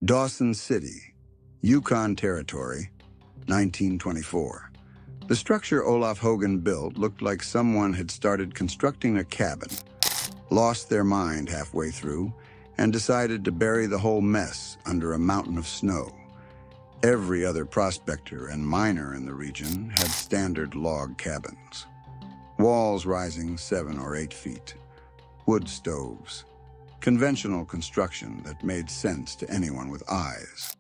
Dawson City, Yukon Territory, 1924. The structure Olaf Haugen built looked like someone had started constructing a cabin, lost their mind halfway through, and decided to bury the whole mess under a mountain of snow. Every other prospector and miner in the region had standard log cabins. Walls rising 7 or 8 feet. Wood stoves. Conventional construction that made sense to anyone with eyes.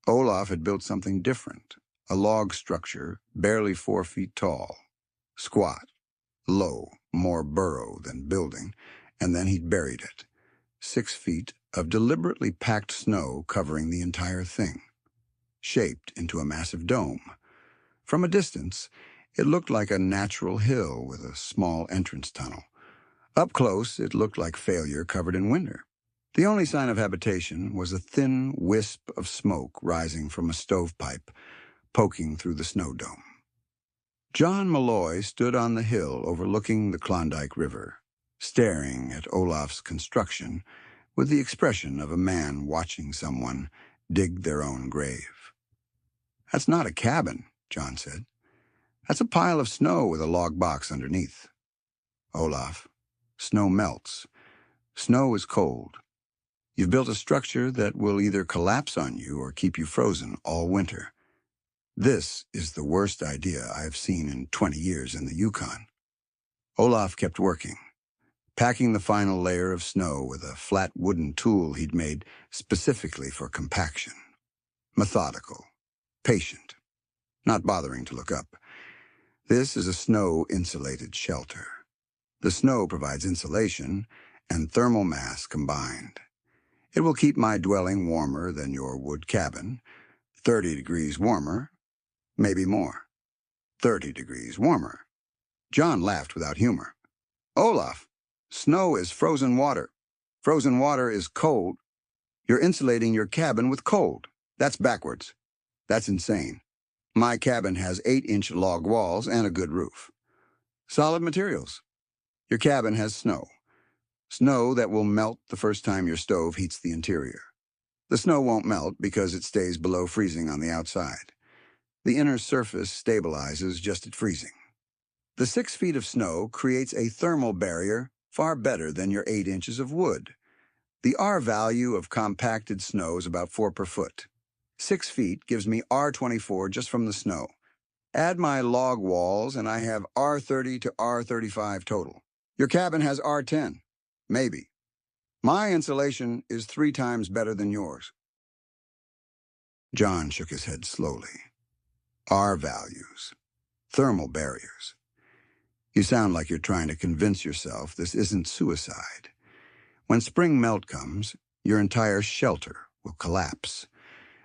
Olaf had built something different. A log structure, barely 4 feet tall. Squat. Low, more burrow than building, and then he'd buried it. 6 feet of deliberately packed snow covering the entire thing, shaped into a massive dome. From a distance, it looked like a natural hill with a small entrance tunnel. Up close, it looked like failure covered in winter. The only sign of habitation was a thin wisp of smoke rising from a stovepipe, poking through the snow dome. John Malloy stood on the hill overlooking the Klondike River, staring at Olaf's construction with the expression of a man watching someone dig their own grave. "That's not a cabin," John said. "That's a pile of snow with a log box underneath." "Olaf, snow melts. Snow is cold. You've built a structure that will either collapse on you or keep you frozen all winter. This is the worst idea I have seen in 20 years in the Yukon." Olaf kept working, packing the final layer of snow with a flat wooden tool he'd made specifically for compaction. Methodical, patient, not bothering to look up. This is a snow-insulated shelter. The snow provides insulation and thermal mass combined. It will keep my dwelling warmer than your wood cabin, 30 degrees warmer, maybe more. 30 degrees warmer. John laughed without humor. "Olaf, snow is frozen water. Frozen water is cold. You're insulating your cabin with cold. That's backwards. That's insane. My cabin has 8-inch log walls and a good roof. Solid materials. Your cabin has snow. Snow that will melt the first time your stove heats the interior. The snow won't melt because it stays below freezing on the outside. The inner surface stabilizes just at freezing. The 6 feet of snow creates a thermal barrier far better than your 8 inches of wood. The R value of compacted snow is about 4 per foot. 6 feet gives me R24 just from the snow. Add my log walls and I have R30 to R35 total. Your cabin has R10. Maybe. My insulation is 3 times better than yours." John shook his head slowly. "R values. Thermal barriers. You sound like you're trying to convince yourself this isn't suicide. When spring melt comes, your entire shelter will collapse.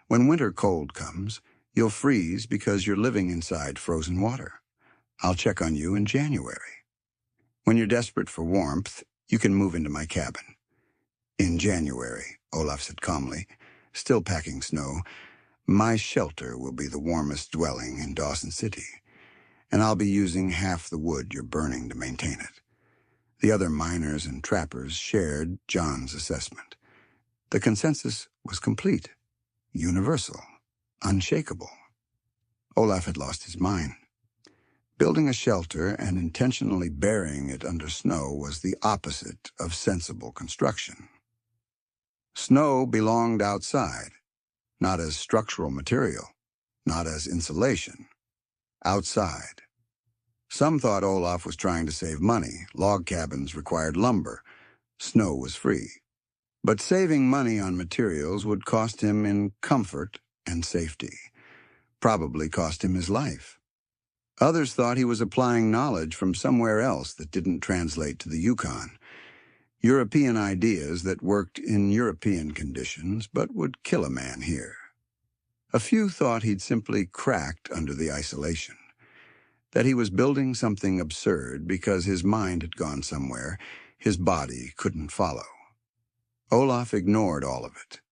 When winter cold comes, you'll freeze because you're living inside frozen water. I'll check on you in January. When you're desperate for warmth, you can move into my cabin." "In January," Olaf said calmly, still packing snow, "my shelter will be the warmest dwelling in Dawson City, and I'll be using half the wood you're burning to maintain it." The other miners and trappers shared John's assessment. The consensus was complete, universal, unshakable. Olaf had lost his mind. Building a shelter and intentionally burying it under snow was the opposite of sensible construction. Snow belonged outside, not as structural material, not as insulation. Outside. Some thought Olaf was trying to save money. Log cabins required lumber. Snow was free. But saving money on materials would cost him in comfort and safety. Probably cost him his life. Others thought he was applying knowledge from somewhere else that didn't translate to the Yukon. European ideas that worked in European conditions but would kill a man here. A few thought he'd simply cracked under the isolation, that he was building something absurd because his mind had gone somewhere his body couldn't follow. Olaf ignored all of it.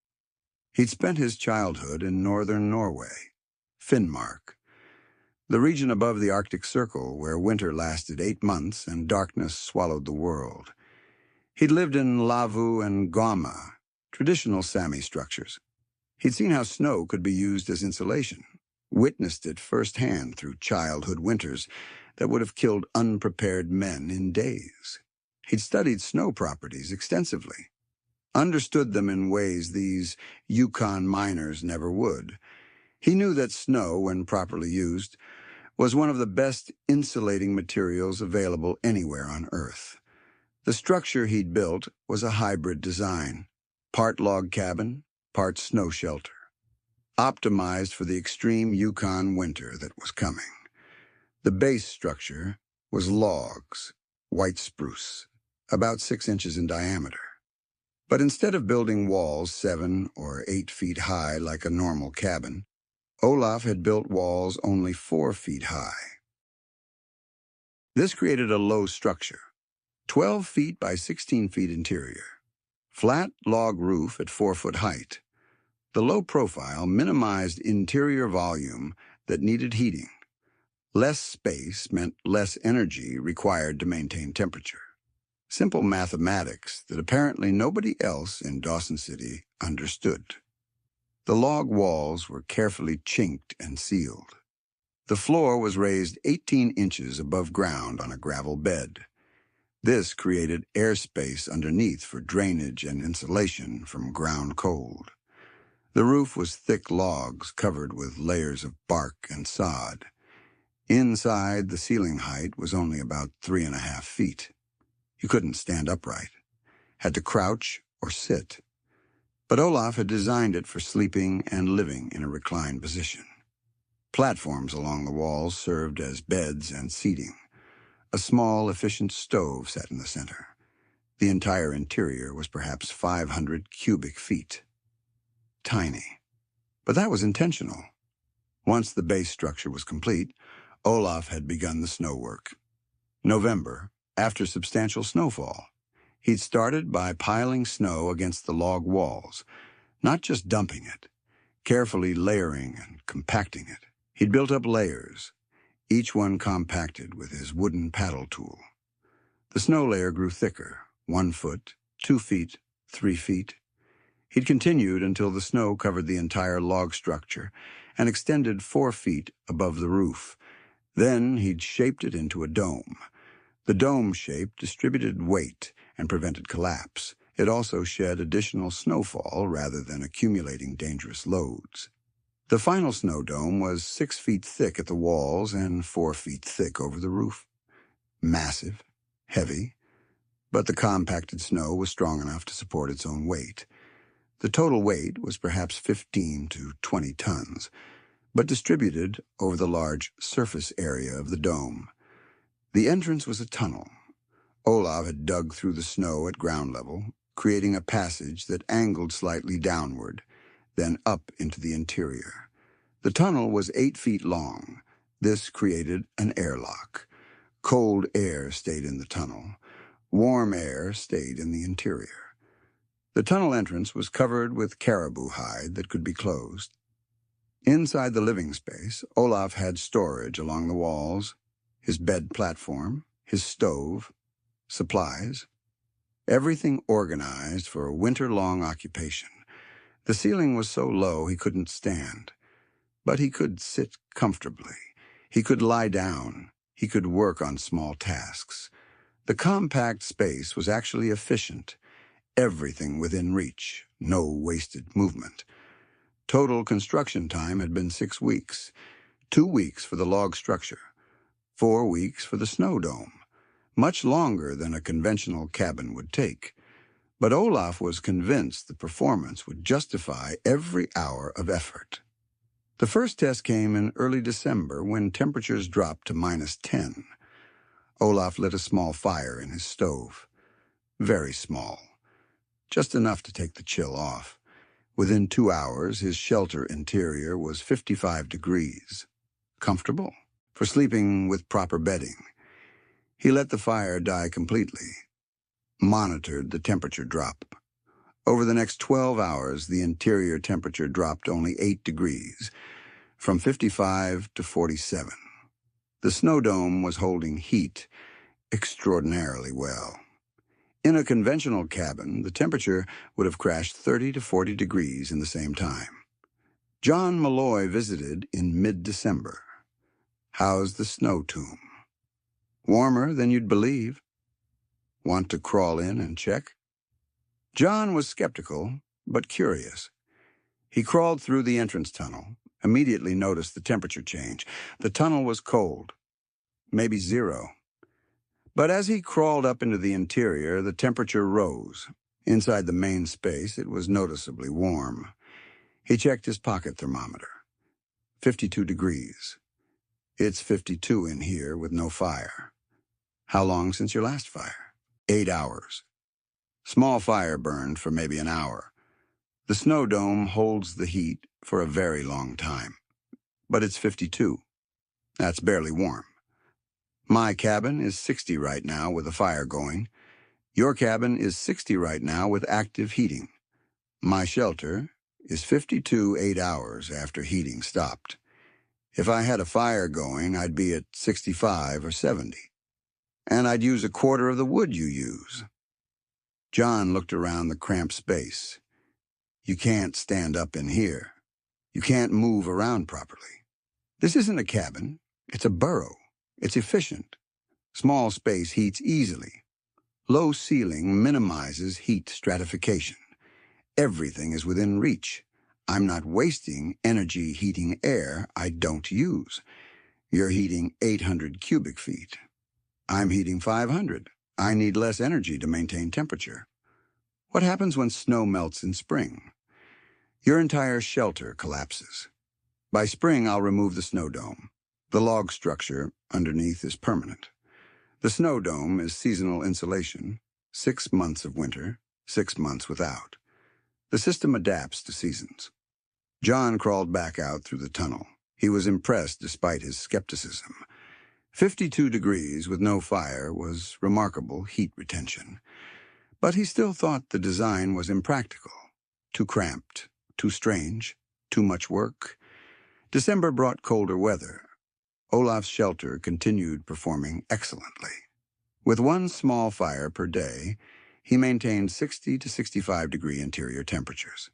He'd spent his childhood in northern Norway, Finnmark, the region above the Arctic Circle where winter lasted 8 months and darkness swallowed the world. He'd lived in Lavu and Goma, traditional Sami structures. He'd seen how snow could be used as insulation, witnessed it firsthand through childhood winters that would have killed unprepared men in days. He'd studied snow properties extensively, understood them in ways these Yukon miners never would. He knew that snow, when properly used, was one of the best insulating materials available anywhere on Earth. The structure he'd built was a hybrid design, part log cabin, part snow shelter, optimized for the extreme Yukon winter that was coming. The base structure was logs, white spruce, about 6 inches in diameter. But instead of building walls 7 or 8 feet high like a normal cabin, Olaf had built walls only 4 feet high. This created a low structure, 12 feet by 16 feet interior, flat log roof at 4-foot height. The low profile minimized interior volume that needed heating. Less space meant less energy required to maintain temperature. Simple mathematics that apparently nobody else in Dawson City understood. The log walls were carefully chinked and sealed. The floor was raised 18 inches above ground on a gravel bed. This created airspace underneath for drainage and insulation from ground cold. The roof was thick logs covered with layers of bark and sod. Inside, the ceiling height was only about 3.5 feet. You couldn't stand upright, had to crouch or sit. But Olaf had designed it for sleeping and living in a reclined position. Platforms along the walls served as beds and seating. A small, efficient stove sat in the center. The entire interior was perhaps 500 cubic feet. Tiny. But that was intentional. Once the base structure was complete, Olaf had begun the snow work. November, after substantial snowfall, he'd started by piling snow against the log walls, not just dumping it, carefully layering and compacting it. He'd built up layers, each one compacted with his wooden paddle tool. The snow layer grew thicker, 1 foot, 2 feet, 3 feet. He'd continued until the snow covered the entire log structure and extended 4 feet above the roof. Then he'd shaped it into a dome. The dome shape distributed weight and prevented collapse. It also shed additional snowfall rather than accumulating dangerous loads. The final snow dome was 6 feet thick at the walls and 4 feet thick over the roof. Massive, heavy, but the compacted snow was strong enough to support its own weight. The total weight was perhaps 15 to 20 tons, but distributed over the large surface area of the dome. The entrance was a tunnel. Olaf had dug through the snow at ground level, creating a passage that angled slightly downward, then up into the interior. The tunnel was 8 feet long. This created an airlock. Cold air stayed in the tunnel. Warm air stayed in the interior. The tunnel entrance was covered with caribou hide that could be closed. Inside the living space, Olaf had storage along the walls, his bed platform, his stove, supplies, everything organized for a winter-long occupation. The ceiling was so low he couldn't stand, but he could sit comfortably. He could lie down. He could work on small tasks. The compact space was actually efficient. Everything within reach, no wasted movement. Total construction time had been 6 weeks, 2 weeks for the log structure, 4 weeks for the snow dome, much longer than a conventional cabin would take. But Olaf was convinced the performance would justify every hour of effort. The first test came in early December when temperatures dropped to -10. Olaf lit a small fire in his stove. Very small, just enough to take the chill off. Within 2 hours, his shelter interior was 55 degrees. Comfortable for sleeping with proper bedding. He let the fire die completely, monitored the temperature drop. Over the next 12 hours, the interior temperature dropped only 8 degrees, from 55 to 47. The snow dome was holding heat extraordinarily well. In a conventional cabin, the temperature would have crashed 30 to 40 degrees in the same time. John Malloy visited in mid-December. How's the snow tomb? Warmer than you'd believe. Want to crawl in and check? John was skeptical, but curious. He crawled through the entrance tunnel, immediately noticed the temperature change. The tunnel was cold, maybe 0. But as he crawled up into the interior, the temperature rose. Inside the main space, it was noticeably warm. He checked his pocket thermometer. 52 degrees. It's 52 in here with no fire. How long since your last fire? 8 hours. Small fire burned for maybe an hour. The snow dome holds the heat for a very long time. But it's 52. That's barely warm. My cabin is 60 right now with a fire going. Your cabin is 60 right now with active heating. My shelter is 52 8 hours after heating stopped. If I had a fire going, I'd be at 65 or 70. And I'd use a quarter of the wood you use. John looked around the cramped space. You can't stand up in here. You can't move around properly. This isn't a cabin. It's a burrow. It's efficient. Small space heats easily. Low ceiling minimizes heat stratification. Everything is within reach. I'm not wasting energy heating air I don't use. You're heating 800 cubic feet. I'm heating 500. I need less energy to maintain temperature. What happens when snow melts in spring? Your entire shelter collapses. By spring, I'll remove the snow dome. The log structure underneath is permanent. The snow dome is seasonal insulation, 6 months of winter, 6 months without. The system adapts to seasons. John crawled back out through the tunnel. He was impressed despite his skepticism. 52 degrees with no fire was remarkable heat retention. But he still thought the design was impractical, too cramped, too strange, too much work. December brought colder weather. Olaf's shelter continued performing excellently. With one small fire per day, he maintained 60 to 65 degree interior temperatures.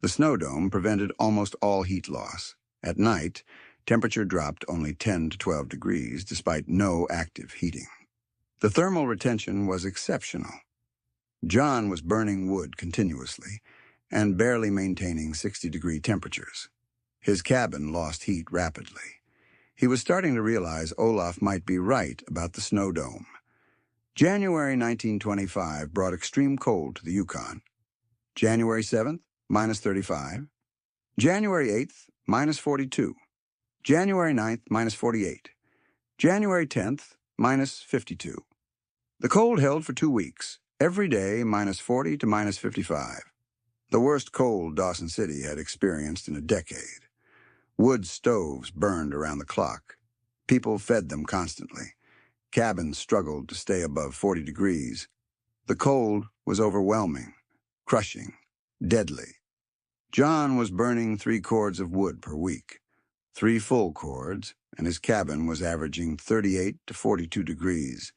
The snow dome prevented almost all heat loss. At night, temperature dropped only 10 to 12 degrees despite no active heating. The thermal retention was exceptional. John was burning wood continuously and barely maintaining 60-degree temperatures. His cabin lost heat rapidly. He was starting to realize Olaf might be right about the snow dome. January 1925 brought extreme cold to the Yukon. January 7th, minus 35. January 8th, minus 42. January 9th, minus 48. January 10th, minus 52. The cold held for 2 weeks, every day minus 40 to minus 55. The worst cold Dawson City had experienced in a decade. Wood stoves burned around the clock. People fed them constantly. Cabins struggled to stay above 40 degrees. The cold was overwhelming, crushing, deadly. John was burning 3 cords of wood per week, 3 full cords, and his cabin was averaging 38 to 42 degrees.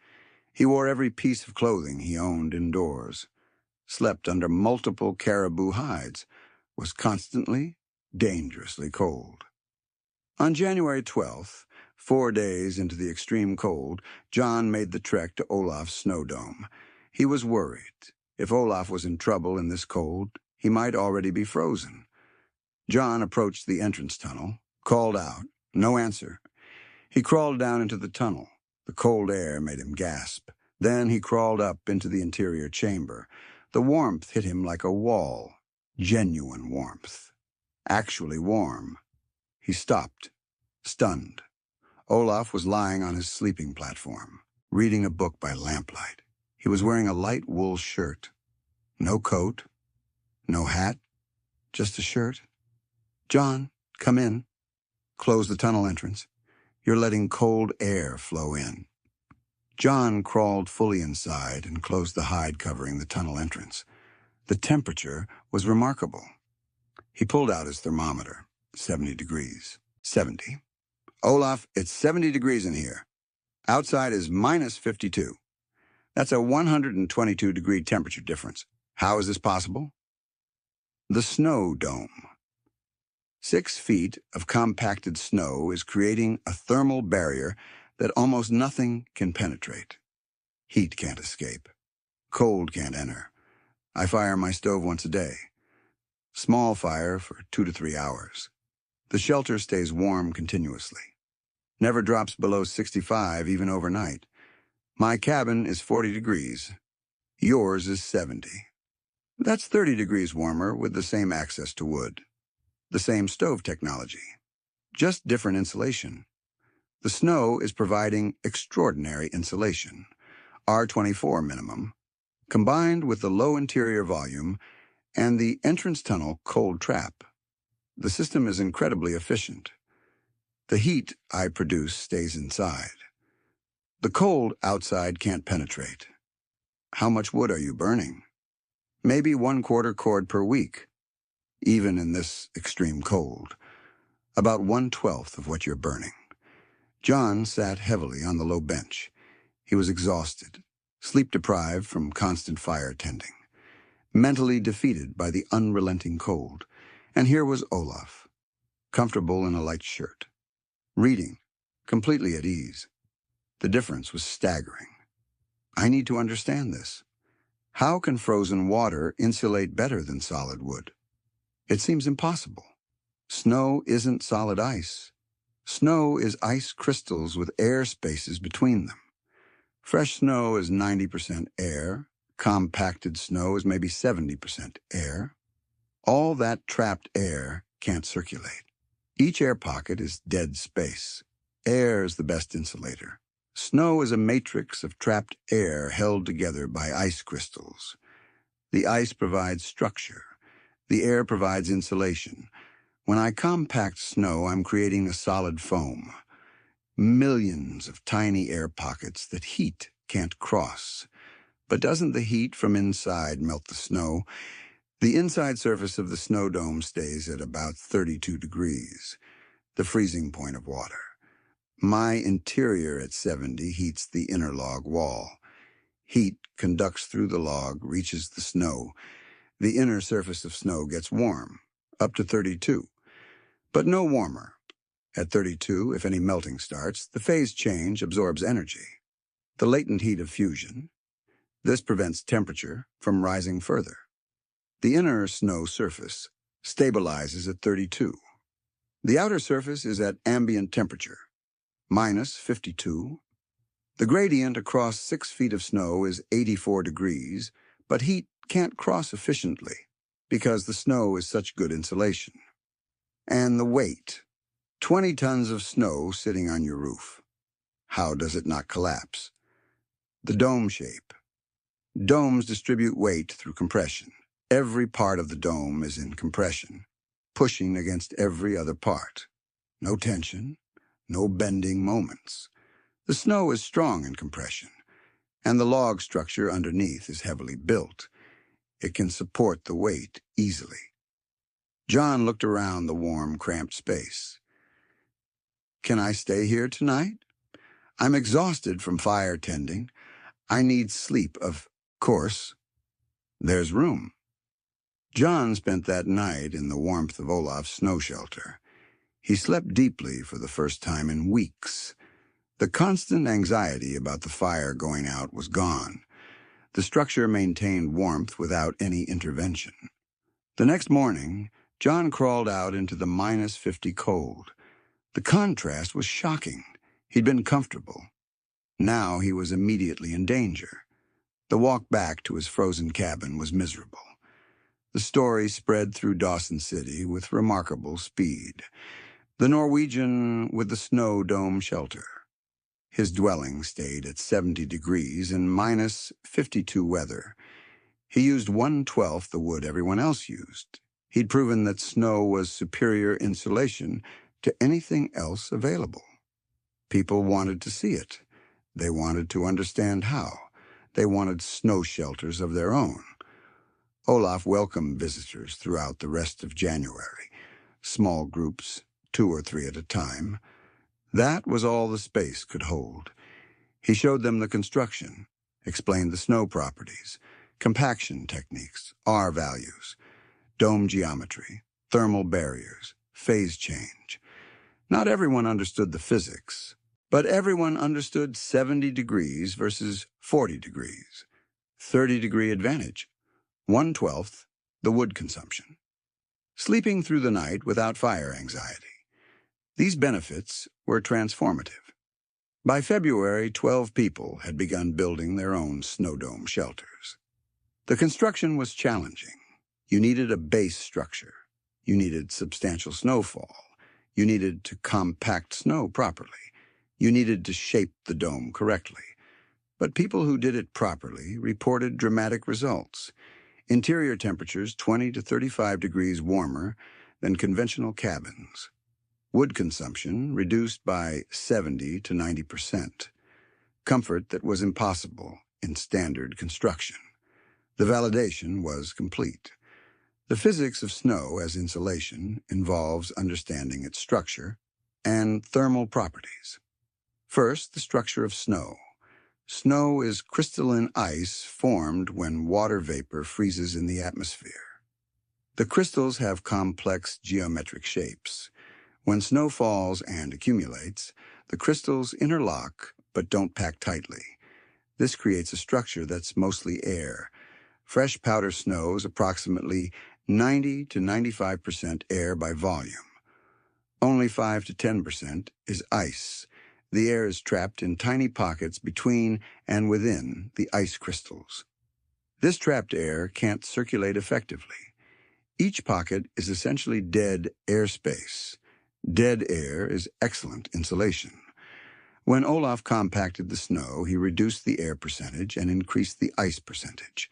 He wore every piece of clothing he owned indoors, slept under multiple caribou hides, was constantly, dangerously cold. On January 12th, 4 days into the extreme cold, John made the trek to Olaf's snow dome. He was worried. If Olaf was in trouble in this cold, he might already be frozen. John approached the entrance tunnel, called out. No answer. He crawled down into the tunnel. The cold air made him gasp. Then he crawled up into the interior chamber. The warmth hit him like a wall. Genuine warmth. Actually warm. He stopped, stunned. Olaf was lying on his sleeping platform, reading a book by lamplight. He was wearing a light wool shirt. No coat, no hat, just a shirt. John, come in. Close the tunnel entrance. You're letting cold air flow in. John crawled fully inside and closed the hide covering the tunnel entrance. The temperature was remarkable. He pulled out his thermometer. 70 degrees. 70. Olaf, it's 70 degrees in here. Outside is minus 52. That's a 122-degree temperature difference. How is this possible? The snow dome. 6 feet of compacted snow is creating a thermal barrier that almost nothing can penetrate. Heat can't escape. Cold can't enter. I fire my stove once a day. Small fire for 2 to 3 hours. The shelter stays warm continuously. Never drops below 65 even overnight. My cabin is 40 degrees. Yours is 70. That's 30 degrees warmer with the same access to wood. The same stove technology. Just different insulation. The snow is providing extraordinary insulation, R24 minimum, combined with the low interior volume and the entrance tunnel cold trap. The system is incredibly efficient. The heat I produce stays inside. The cold outside can't penetrate. How much wood are you burning? Maybe 1/4 cord per week, even in this extreme cold. About 1/12 of what you're burning. John sat heavily on the low bench. He was exhausted, sleep-deprived from constant fire tending, mentally defeated by the unrelenting cold. And here was Olaf, comfortable in a light shirt, reading, completely at ease. The difference was staggering. I need to understand this. How can frozen water insulate better than solid wood? It seems impossible. Snow isn't solid ice. Snow is ice crystals with air spaces between them. Fresh snow is 90% air. Compacted snow is maybe 70% air. All that trapped air can't circulate. Each air pocket is dead space. Air is the best insulator. Snow is a matrix of trapped air held together by ice crystals. The ice provides structure. The air provides insulation. When I compact snow, I'm creating a solid foam. Millions of tiny air pockets that heat can't cross. But doesn't the heat from inside melt the snow? The inside surface of the snow dome stays at about 32 degrees, the freezing point of water. My interior at 70 heats the inner log wall. Heat conducts through the log, reaches the snow. The inner surface of snow gets warm, up to 32, but no warmer. At 32, if any melting starts, the phase change absorbs energy, the latent heat of fusion. This prevents temperature from rising further. The inner snow surface stabilizes at 32. The outer surface is at ambient temperature, minus 52. The gradient across 6 feet of snow is 84 degrees, but heat can't cross efficiently because the snow is such good insulation. And the weight, 20 tons of snow sitting on your roof. How does it not collapse? The dome shape. Domes distribute weight through compression. Every part of the dome is in compression, pushing against every other part. No tension, no bending moments. The snow is strong in compression, and the log structure underneath is heavily built. It can support the weight easily. John looked around the warm, cramped space. Can I stay here tonight? I'm exhausted from fire tending. I need sleep, of course. There's room. John spent that night in the warmth of Olaf's snow shelter. He slept deeply for the first time in weeks. The constant anxiety about the fire going out was gone. The structure maintained warmth without any intervention. The next morning, John crawled out into the minus 50 cold. The contrast was shocking. He'd been comfortable. Now he was immediately in danger. The walk back to his frozen cabin was miserable. The story spread through Dawson City with remarkable speed. The Norwegian with the snow dome shelter. His dwelling stayed at 70 degrees in minus 52 weather. He used 1/12 the wood everyone else used. He'd proven that snow was superior insulation to anything else available. People wanted to see it. They wanted to understand how. They wanted snow shelters of their own. Olaf welcomed visitors throughout the rest of January. Small groups, 2 or 3 at a time. That was all the space could hold. He showed them the construction, explained the snow properties, compaction techniques, R values, dome geometry, thermal barriers, phase change. Not everyone understood the physics, but everyone understood 70 degrees versus 40 degrees. 30-degree advantage. 1/12, the wood consumption. Sleeping through the night without fire anxiety. These benefits were transformative. By February, 12 people had begun building their own snow dome shelters. The construction was challenging. You needed a base structure. You needed substantial snowfall. You needed to compact snow properly. You needed to shape the dome correctly. But people who did it properly reported dramatic results. Interior temperatures 20 to 35 degrees warmer than conventional cabins. Wood consumption reduced by 70 to 90%. Comfort that was impossible in standard construction. The validation was complete. The physics of snow as insulation involves understanding its structure and thermal properties. First, the structure of snow. Snow is crystalline ice formed when water vapor freezes in the atmosphere. The crystals have complex geometric shapes. When snow falls and accumulates, the crystals interlock but don't pack tightly. This creates a structure that's mostly air. Fresh powder snow is approximately 90 to 95% air by volume. Only 5 to 10% is ice. The air is trapped in tiny pockets between and within the ice crystals. This trapped air can't circulate effectively. Each pocket is essentially dead airspace. Dead air is excellent insulation. When Olaf compacted the snow, he reduced the air percentage and increased the ice percentage.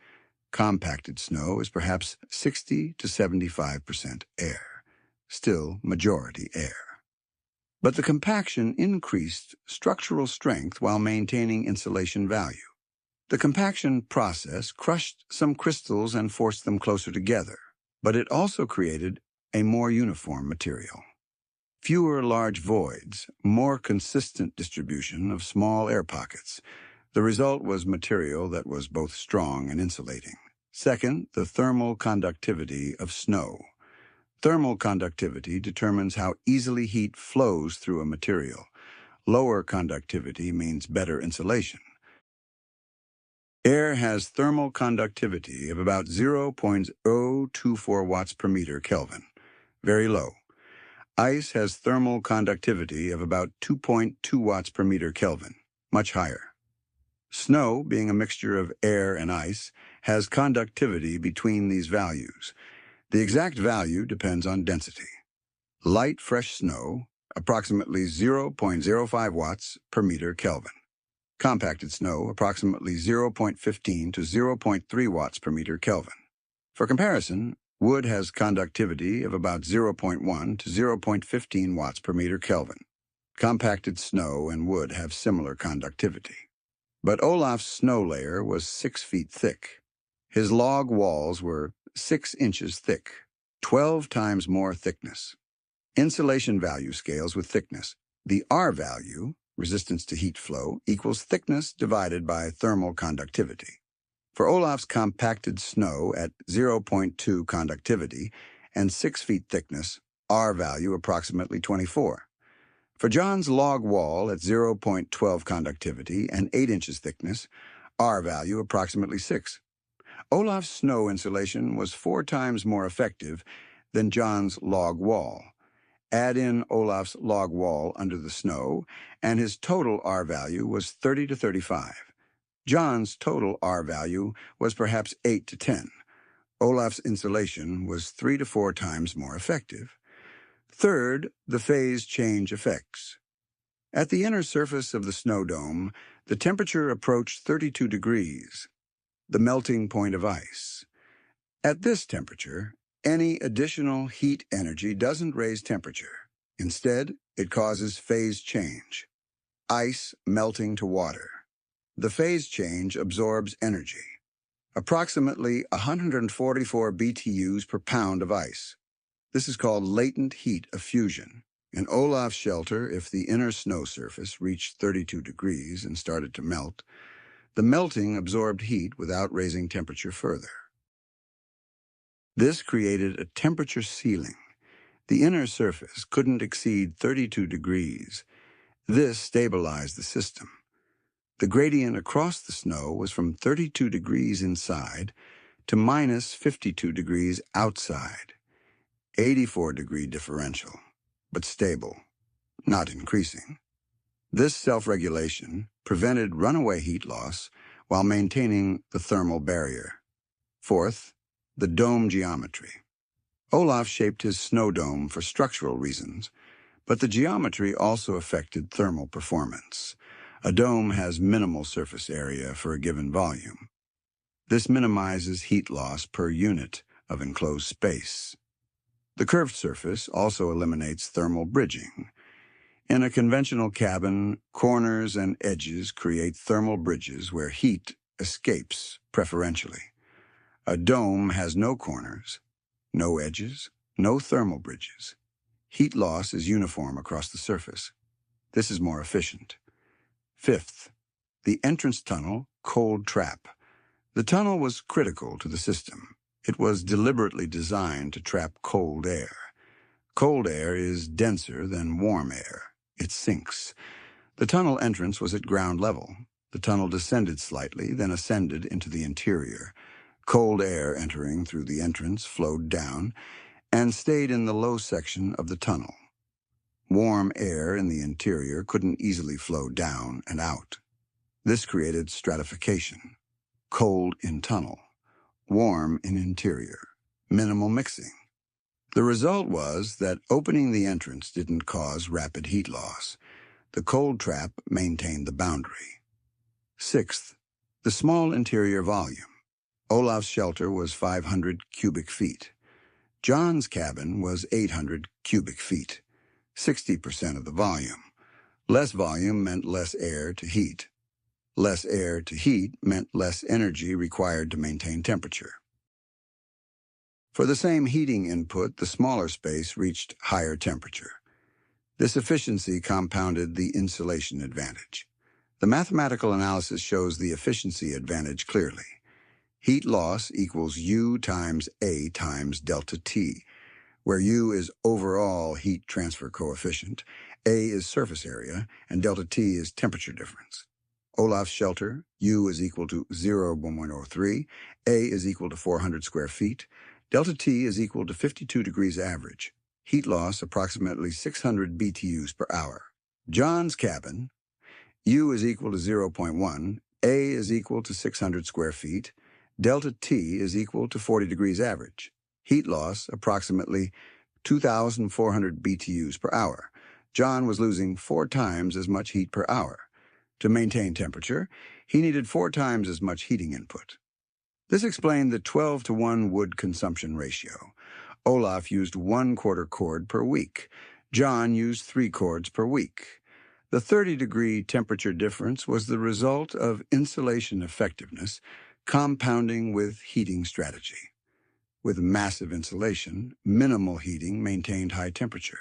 Compacted snow is perhaps 60 to 75% air, still majority air. But the compaction increased structural strength while maintaining insulation value. The compaction process crushed some crystals and forced them closer together, but it also created a more uniform material. Fewer large voids, more consistent distribution of small air pockets. The result was material that was both strong and insulating. Second, the thermal conductivity of snow. Thermal conductivity determines how easily heat flows through a material. Lower conductivity means better insulation. Air has thermal conductivity of about 0.024 watts per meter Kelvin, very low. Ice has thermal conductivity of about 2.2 watts per meter Kelvin, much higher. Snow, being a mixture of air and ice, has conductivity between these values. The exact value depends on density. Light, fresh snow, approximately 0.05 watts per meter Kelvin. Compacted snow, approximately 0.15 to 0.3 watts per meter Kelvin. For comparison, wood has conductivity of about 0.1 to 0.15 watts per meter Kelvin. Compacted snow and wood have similar conductivity. But Olaf's snow layer was 6 feet thick. His log walls were 6 inches thick, 12 times more thickness. Insulation value scales with thickness. The R value, resistance to heat flow, equals thickness divided by thermal conductivity. For Olaf's compacted snow at 0.2 conductivity and 6 feet thickness, R value approximately 24. For John's log wall at 0.12 conductivity and 8 inches thickness, R value approximately 6. Olaf's snow insulation was 4 times more effective than John's log wall. Add in Olaf's log wall under the snow, and his total R value was 30 to 35. John's total R value was perhaps 8 to 10. Olaf's insulation was 3 to 4 times more effective. Third, the phase change effects. At the inner surface of the snow dome, the temperature approached 32 degrees, the melting point of ice. At this temperature, any additional heat energy doesn't raise temperature. Instead, it causes phase change, ice melting to water. The phase change absorbs energy, approximately 144 BTUs per pound of ice. This is called latent heat of fusion. In Olaf's shelter, if the inner snow surface reached 32 degrees and started to melt, the melting absorbed heat without raising temperature further. This created a temperature ceiling. The inner surface couldn't exceed 32 degrees. This stabilized the system. The gradient across the snow was from 32 degrees inside to minus 52 degrees outside. 84-degree differential, but stable, not increasing. This self-regulation prevented runaway heat loss while maintaining the thermal barrier. Fourth, the dome geometry. Olaf shaped his snow dome for structural reasons, but the geometry also affected thermal performance. A dome has minimal surface area for a given volume. This minimizes heat loss per unit of enclosed space. The curved surface also eliminates thermal bridging. In a conventional cabin, corners and edges create thermal bridges where heat escapes preferentially. A dome has no corners, no edges, no thermal bridges. Heat loss is uniform across the surface. This is more efficient. Fifth, the entrance tunnel cold trap. The tunnel was critical to the system. It was deliberately designed to trap cold air. Cold air is denser than warm air. It sinks. The tunnel entrance was at ground level. The tunnel descended slightly, then ascended into the interior. Cold air entering through the entrance flowed down and stayed in the low section of the tunnel. Warm air in the interior couldn't easily flow down and out. This created stratification. Cold in tunnel, warm in interior, minimal mixing. The result was that opening the entrance didn't cause rapid heat loss. The cold trap maintained the boundary. Sixth, the small interior volume. Olaf's shelter was 500 cubic feet. John's cabin was 800 cubic feet, 60% of the volume. Less volume meant less air to heat. Less air to heat meant less energy required to maintain temperature. For the same heating input, the smaller space reached higher temperature. This efficiency compounded the insulation advantage. The mathematical analysis shows the efficiency advantage clearly. Heat loss equals U times A times delta T, where U is overall heat transfer coefficient, A is surface area, and delta T is temperature difference. Olaf's shelter, U is equal to 0.103, A is equal to 400 square feet, delta T is equal to 52 degrees average. Heat loss approximately 600 BTUs per hour. John's cabin, U is equal to 0.1, A is equal to 600 square feet, delta T is equal to 40 degrees average. Heat loss approximately 2,400 BTUs per hour. John was losing 4 times as much heat per hour. To maintain temperature, he needed 4 times as much heating input. This explained the 12-to-1 wood consumption ratio. Olaf used 1/4 cord per week. John used 3 cords per week. The 30-degree temperature difference was the result of insulation effectiveness compounding with heating strategy. With massive insulation, minimal heating maintained high temperature.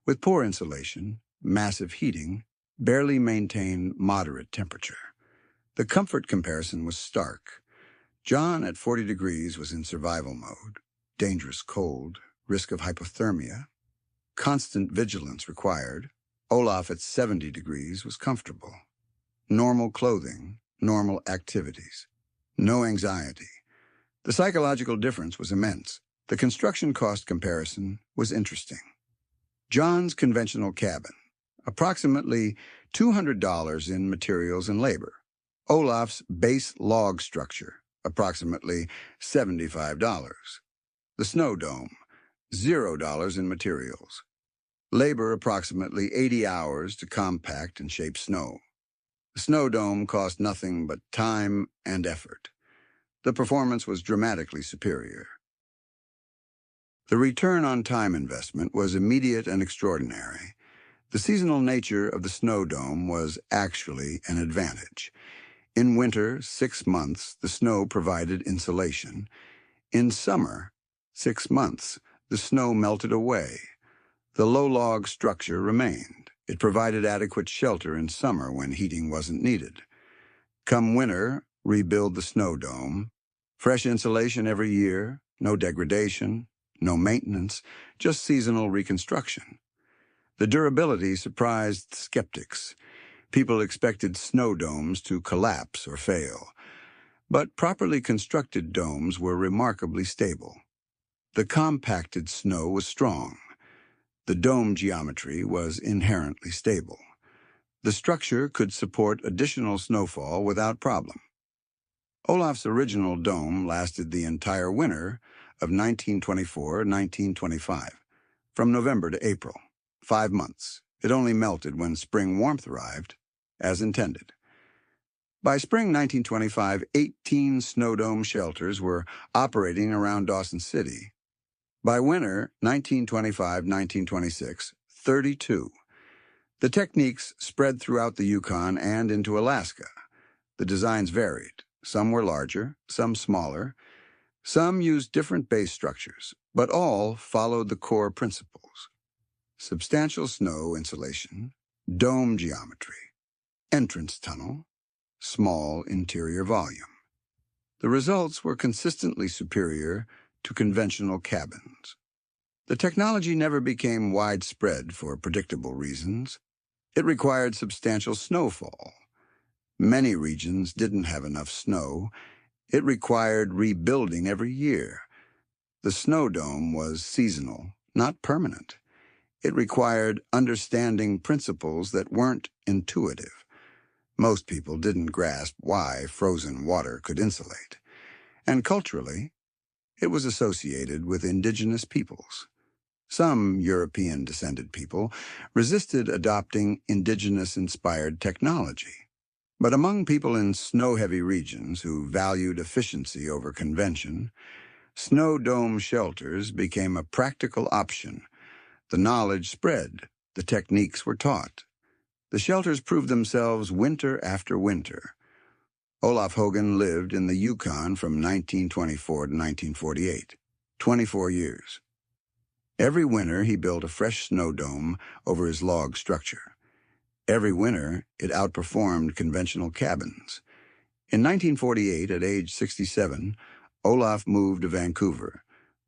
With poor insulation, massive heating barely maintained moderate temperature. The comfort comparison was stark. John at 40 degrees was in survival mode, dangerous cold, risk of hypothermia, constant vigilance required. Olaf at 70 degrees was comfortable. Normal clothing, normal activities, no anxiety. The psychological difference was immense. The construction cost comparison was interesting. John's conventional cabin, approximately $200 in materials and labor. Olaf's base log structure, approximately $75. The snow dome, $0 in materials. Labor approximately 80 hours to compact and shape snow. The snow dome cost nothing but time and effort. The performance was dramatically superior. The return on time investment was immediate and extraordinary. The seasonal nature of the snow dome was actually an advantage. In winter, 6 months, the snow provided insulation. In summer, 6 months, the snow melted away. The low-log structure remained. It provided adequate shelter in summer when heating wasn't needed. Come winter, rebuild the snow dome. Fresh insulation every year, no degradation, no maintenance, just seasonal reconstruction. The durability surprised skeptics. People expected snow domes to collapse or fail, but properly constructed domes were remarkably stable. The compacted snow was strong. The dome geometry was inherently stable. The structure could support additional snowfall without problem. Olaf's original dome lasted the entire winter of 1924-1925, from November to April, 5 months. It only melted when spring warmth arrived, as intended. By spring 1925, 18 snow dome shelters were operating around Dawson City. By winter 1925-1926, 32. The techniques spread throughout the Yukon and into Alaska. The designs varied. Some were larger, some smaller. Some used different base structures, but all followed the core principles: substantial snow insulation, dome geometry, entrance tunnel, small interior volume. The results were consistently superior to conventional cabins. The technology never became widespread for predictable reasons. It required substantial snowfall. Many regions didn't have enough snow. It required rebuilding every year. The snow dome was seasonal, not permanent. It required understanding principles that weren't intuitive. Most people didn't grasp why frozen water could insulate. And culturally, it was associated with indigenous peoples. Some European-descended people resisted adopting indigenous-inspired technology. But among people in snow-heavy regions who valued efficiency over convention, snow dome shelters became a practical option. The knowledge spread. The techniques were taught. The shelters proved themselves winter after winter. Olaf Haugen lived in the Yukon from 1924 to 1948, 24 years. Every winter, he built a fresh snow dome over his log structure. Every winter, it outperformed conventional cabins. In 1948, at age 67, Olaf moved to Vancouver.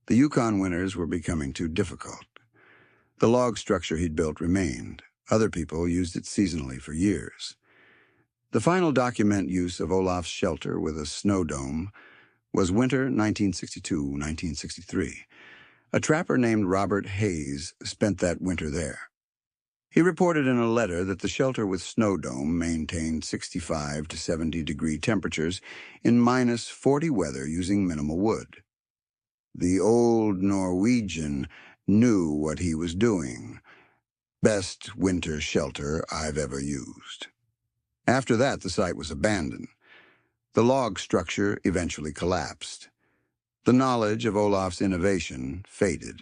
The Yukon winters were becoming too difficult. The log structure he'd built remained. Other people used it seasonally for years. The final document use of Olaf's shelter with a snow dome was winter 1962-1963. A trapper named Robert Hayes spent that winter there. He reported in a letter that the shelter with snow dome maintained 65 to 70-degree temperatures in -40 weather using minimal wood. The old Norwegian knew what he was doing. Best winter shelter I've ever used. After that, the site was abandoned. The log structure eventually collapsed. The knowledge of Olaf's innovation faded.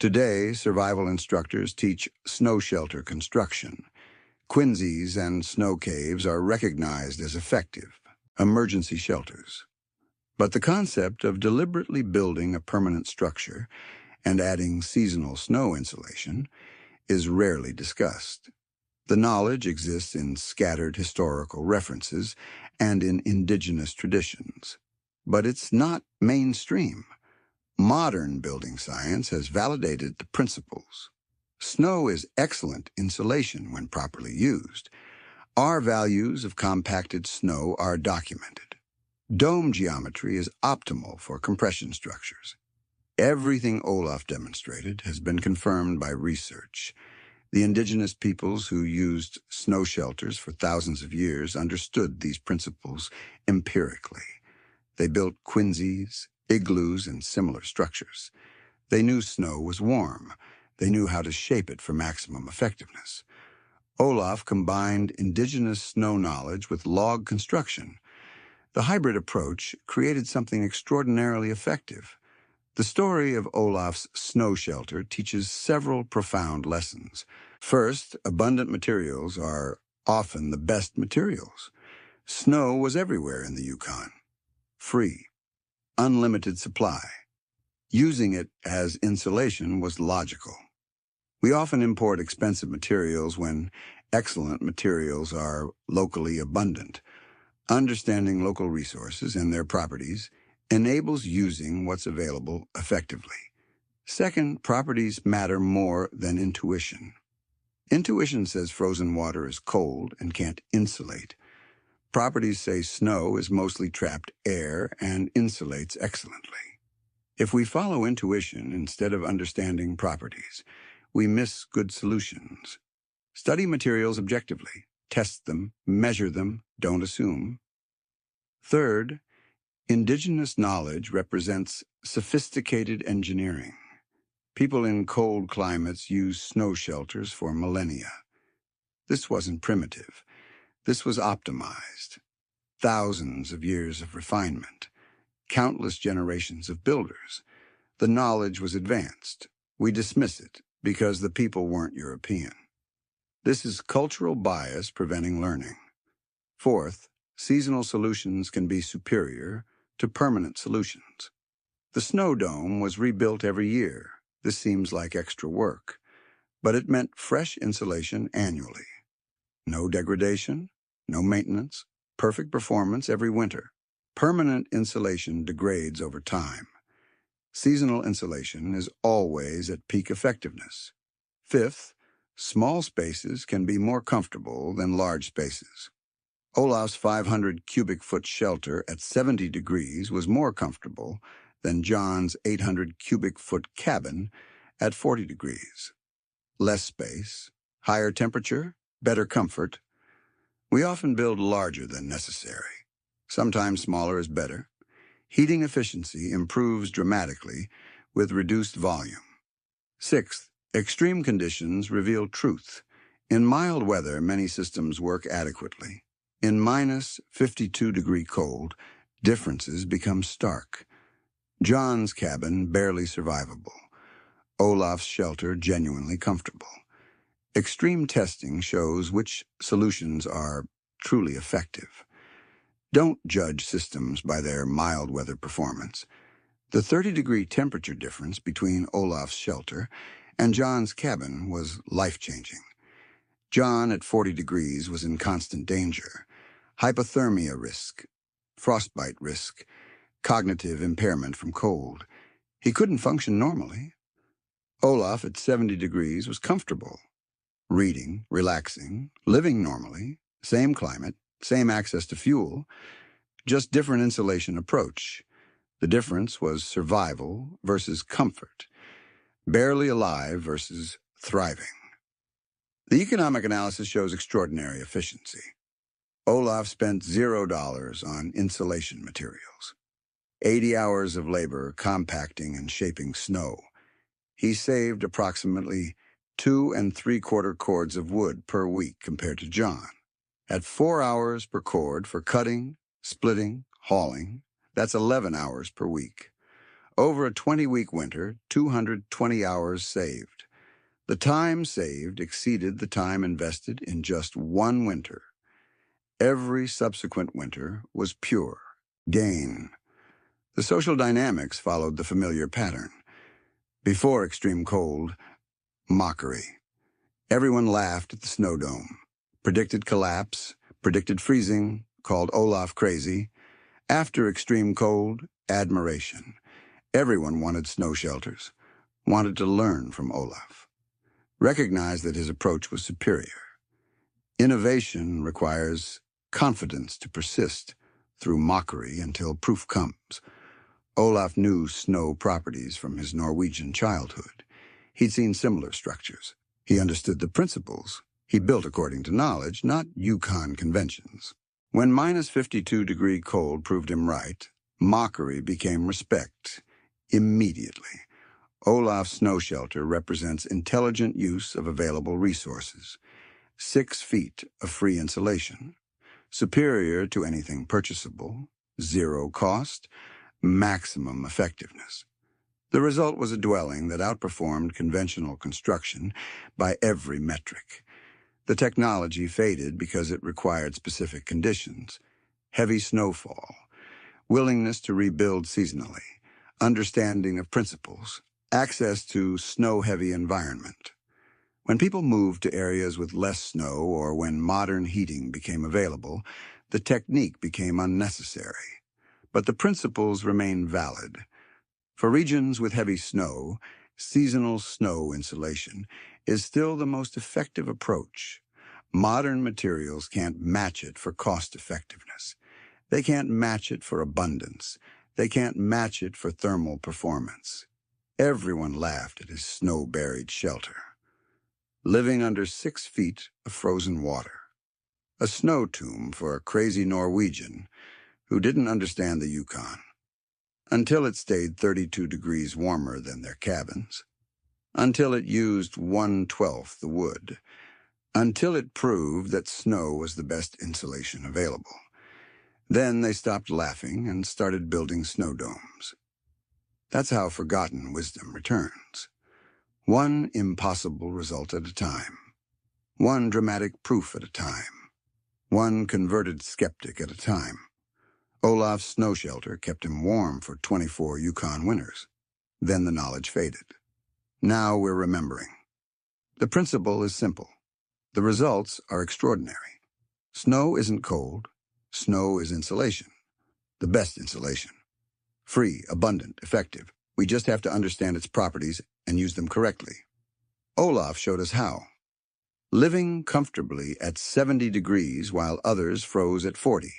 Today, survival instructors teach snow shelter construction. Quinzes and snow caves are recognized as effective emergency shelters. But the concept of deliberately building a permanent structure and adding seasonal snow insulation is rarely discussed. The knowledge exists in scattered historical references and in indigenous traditions, but it's not mainstream. Modern building science has validated the principles. Snow is excellent insulation when properly used. Our values of compacted snow are documented. Dome geometry is optimal for compression structures. Everything Olaf demonstrated has been confirmed by research. The indigenous peoples who used snow shelters for thousands of years understood these principles empirically. They built quinzes, igloos, and similar structures. They knew snow was warm. They knew how to shape it for maximum effectiveness. Olaf combined indigenous snow knowledge with log construction. The hybrid approach created something extraordinarily effective. The story of Olaf's snow shelter teaches several profound lessons. First, abundant materials are often the best materials. Snow was everywhere in the Yukon. Free. Unlimited supply. Using it as insulation was logical. We often import expensive materials when excellent materials are locally abundant. Understanding local resources and their properties enables using what's available effectively. Second, properties matter more than intuition. Intuition says frozen water is cold and can't insulate. Properties say snow is mostly trapped air and insulates excellently. If we follow intuition instead of understanding properties, we miss good solutions. Study materials objectively. Test them, measure them, don't assume. Third, indigenous knowledge represents sophisticated engineering. People in cold climates use snow shelters for millennia. This wasn't primitive. This was optimized. Thousands of years of refinement. Countless generations of builders. The knowledge was advanced. We dismiss it because the people weren't European. This is cultural bias preventing learning. Fourth, seasonal solutions can be superior to permanent solutions. The snow dome was rebuilt every year. This seems like extra work, but it meant fresh insulation annually. No degradation, no maintenance, perfect performance every winter. Permanent insulation degrades over time. Seasonal insulation is always at peak effectiveness. Fifth, small spaces can be more comfortable than large spaces. Olaf's 500 cubic foot shelter at 70 degrees was more comfortable than John's 800 cubic foot cabin at 40 degrees. Less space, higher temperature, better comfort. We often build larger than necessary. Sometimes smaller is better. Heating efficiency improves dramatically with reduced volume. Sixth, extreme conditions reveal truth. In mild weather, many systems work adequately. In minus 52-degree cold, differences become stark. John's cabin barely survivable. Olaf's shelter genuinely comfortable. Extreme testing shows which solutions are truly effective. Don't judge systems by their mild weather performance. The 30-degree temperature difference between Olaf's shelter and John's cabin was life-changing. John at 40 degrees was in constant danger. Hypothermia risk, frostbite risk, cognitive impairment from cold. He couldn't function normally. Olaf at 70 degrees was comfortable. Reading, relaxing, living normally, same climate, same access to fuel, just different insulation approach. The difference was survival versus comfort, barely alive versus thriving. The economic analysis shows extraordinary efficiency. Olaf spent $0 on insulation materials. 80 hours of labor compacting and shaping snow. He saved approximately 2 3/4 cords of wood per week compared to John. At 4 hours per cord for cutting, splitting, hauling, that's 11 hours per week. Over a 20-week winter, 220 hours saved. The time saved exceeded the time invested in just one winter. Every subsequent winter was pure gain. The social dynamics followed the familiar pattern. Before extreme cold, mockery. Everyone laughed at the snow dome, predicted collapse, predicted freezing, called Olaf crazy. After extreme cold, admiration. Everyone wanted snow shelters, wanted to learn from Olaf, recognized that his approach was superior. Innovation requires confidence to persist through mockery until proof comes. Olaf knew snow properties from his Norwegian childhood. He'd seen similar structures. He understood the principles. He built according to knowledge, not Yukon conventions. When minus 52-degree cold proved him right, mockery became respect immediately. Olaf's snow shelter represents intelligent use of available resources. 6 feet of free insulation, superior to anything purchasable, 0 cost, maximum effectiveness. The result was a dwelling that outperformed conventional construction by every metric. The technology faded because it required specific conditions: heavy snowfall, willingness to rebuild seasonally, understanding of principles, access to snow-heavy environment. When people moved to areas with less snow or when modern heating became available, the technique became unnecessary. But the principles remain valid. For regions with heavy snow, seasonal snow insulation is still the most effective approach. Modern materials can't match it for cost effectiveness. They can't match it for abundance. They can't match it for thermal performance. Everyone laughed at his snow-buried shelter, living under 6 feet of frozen water. A snow tomb for a crazy Norwegian who didn't understand the Yukon, until it stayed 32 degrees warmer than their cabins, until it used 1/12 the wood, until it proved that snow was the best insulation available. Then they stopped laughing and started building snow domes. That's how forgotten wisdom returns. One impossible result at a time. One dramatic proof at a time. One converted skeptic at a time. Olaf's snow shelter kept him warm for 24 Yukon winters. Then the knowledge faded. Now we're remembering. The principle is simple. The results are extraordinary. Snow isn't cold. Snow is insulation. The best insulation. Free, abundant, effective. We just have to understand its properties and use them correctly. Olaf showed us how. Living comfortably at 70 degrees while others froze at 40.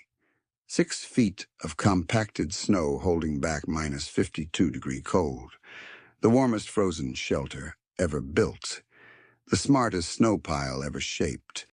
6 feet of compacted snow holding back minus 52-degree cold. The warmest frozen shelter ever built. The smartest snow pile ever shaped.